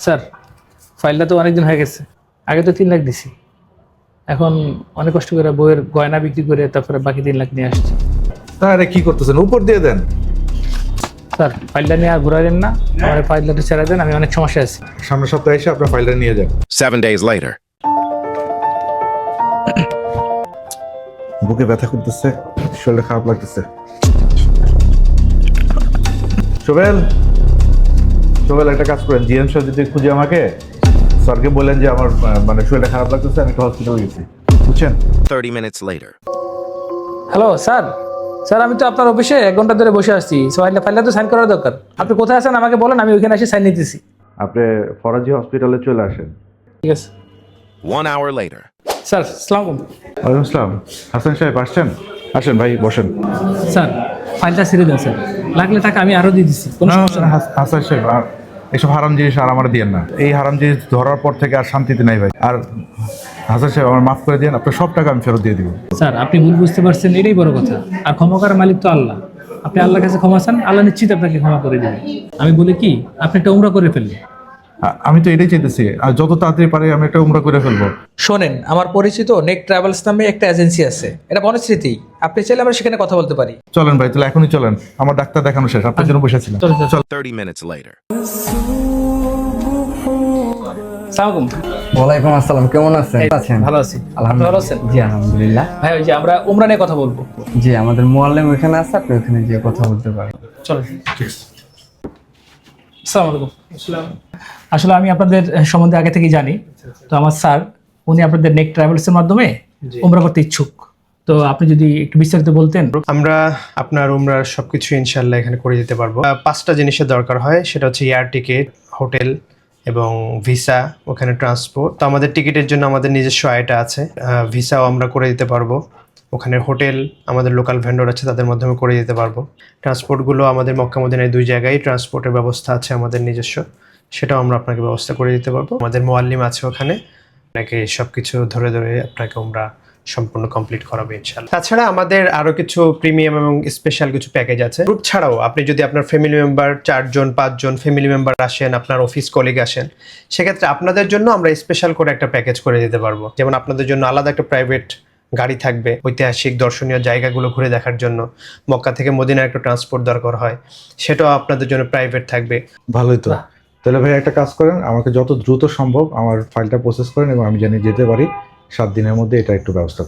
Sir, ফাইলটা তো অনেকদিন হয়ে গেছে। আগে তো 3 লাখ দিছি। এখন অনেক কষ্ট করে বইয়ের গয়না বিক্রি করে তারপরে বাকি 3 লাখ নিয়ে আসছি। তাহলে কি করতেছেন? উপর দিয়ে দেন। স্যার, ফাইলটা নিয়ে আর ঘুরাবেন না, আমার ফাইলটা ছেড়ে দেন, আমি অনেক সমস্যা আছি। সামনের সপ্তাহে এসে আপনার ফাইলটা নিয়ে যান। 7 days later. বুকে ব্যথা করতেছে, শরীরটা খারাপ লাগতেছে। সোহেল, সোহেল একটা কাজ করেন, জিএম স্যার যদি খুঁজে আমাকে স্যারকে বলেন যে আমার মানে শরীরটা খারাপ লাগতেছে, আমি একটু হসপিটালে গেছি, বুঝছেন? 30 minutes later. Hello sir, sir আমি তো আপনার অফিসে 1 ঘন্টা ধরে বসে আছি। ফাইলটা তো সাইন করার দরকার। আপনি কোথায় আছেন আমাকে বলেন, আমি ওইখানে এসে সাইন নিতেছি। আপনি ফরাজি হসপিটালে চলে আসেন। ঠিক আছে 1 hour later. স্যার। আসসালামু আলাইকুম। ওয়ালাইকুম আসসালাম। হাসান সাহেব আসছেন? আসেন ভাই, বসেন। স্যার, ফাইলটা ছেড়ে দেন স্যার, লাগলে টাকা আমি আরও দিয়ে দিচ্ছি, কোনো সমস্যা নেই। হাসান সাহেব, আর এসব হারাম জিনিস আর আমার দিয়েন না। এই হারাম জিনিস ধরার পর থেকে আর শান্তিতে নাই ভাই। আর হাসান সাহেব, আমার মাফ করে দিন, আপনার সব টাকা আমি ফেরত দিয়ে দিব। স্যার, আপনি ভুল বুঝতে পারছেন, এটাই বড় কথা। আর ক্ষমা করার মালিক তো আল্লাহ। আপনি আল্লাহর কাছে ক্ষমা চান, আল্লাহ নিশ্চিত আপনাকে ক্ষমা করে দেবে। আমি বলি কি, আপনি একটা উমরা করে ফেলবেন। আমি তো এটাই চাইতেছি, আর যত তাড়াতাড়ি পারে আমি একটা উমরা করে ফেলবো। শোনেন, আমার পরিচিত নেক ট্রাভেলস নামে একটা এজেন্সি আছে, এটা বনশ্রীতেই। আপনি চাইলে আমরা সেখানে কথা বলতে পারি। চলেন ভাই, তাহলে এখনই চলেন, আমার ডাক্তার দেখানো শেষ, আপনার জন্য বসেছিলাম। চলেন, চলেন। 30 minutes later. সালামালাইকুম। ওয়ালাইকুম আসসালাম, কেমন আছেন? ভালো আছি। আপনি ভালো আছেন? জি আলহামদুলিল্লাহ। ভাই, ওই যে আমরা উমরা নিয়ে কথা বলবো। জি, আমাদের মুআল্লিম ওখানে আছে, আপনি ওখানে গিয়ে কথা বলতে পারেন। চলেন। আসসালামু আলাইকুম। আসলে আমি আপনাদের সম্বন্ধে আগে থেকেই জানি। তো আমার স্যার, উনি আপনাদের নেক ট্রাভেলসের মাধ্যমে উমরা করতে ইচ্ছুক। তো আপনি যদি একটু বিস্তারিত বলতেন। আমরা আপনার উমরার সবকিছু ইনশাল্লাহ এখানে করে দিতে পারবো। 5টা জিনিসের দরকার হয়, সেটা হচ্ছে এয়ার টিকিট, হোটেল এবং ভিসা, ওখানে ট্রান্সপোর্ট। তো আমাদের টিকিটের জন্য আমাদের নিজস্ব আয়টা আছে, ভিসাও আমরা করে দিতে পারবো। ওখানে হোটেল আমাদের লোকাল ভেন্ডর আছে, তাদের মাধ্যমে করে দিতে পারবো। ট্রান্সপোর্টগুলো আমাদের মক্কা মদিনায় 2 জায়গায় ট্রান্সপোর্টের ব্যবস্থা আছে আমাদের নিজস্ব, সেটাও আমরা আপনাকে ব্যবস্থা করে দিতে পারবো। আমাদের মোয়াল্লিম আছে ওখানে, আপনাকে সবকিছু ধরে ধরে আপনাকে আমরা সম্পূর্ণ কমপ্লিট করাবে ইনশাআল্লাহ। তাছাড়া আমাদের আরো কিছু প্রিমিয়াম এবং স্পেশাল কিছু প্যাকেজ আছে। গ্রুপ ছাড়াও আপনি যদি আপনার ফ্যামিলি মেম্বার 4 জন 5 জন ফ্যামিলি মেম্বার আসেন, আপনার অফিস কলিগ আসেন, সেক্ষেত্রে আপনাদের জন্য আমরা স্পেশাল করে একটা প্যাকেজ করে দিতে পারবো। যেমন আপনাদের জন্য আলাদা একটা প্রাইভেট গাড়ি থাকবে, ঐতিহাসিক দর্শনীয় জায়গাগুলো ঘুরে দেখার জন্য। মক্কা থেকে মদিনার একটা ট্রান্সপোর্ট দরকার হয়, সেটাও আপনাদের জন্য প্রাইভেট থাকবে। ভালোই তো। তাহলে ভাই একটা কাজ করেন, আমাকে যত দ্রুত সম্ভব আমার ফাইলটা প্রসেস করেন এবং আমি জানি যেতে পারি 7 দিনের মধ্যে, এটা একটু ব্যবস্থা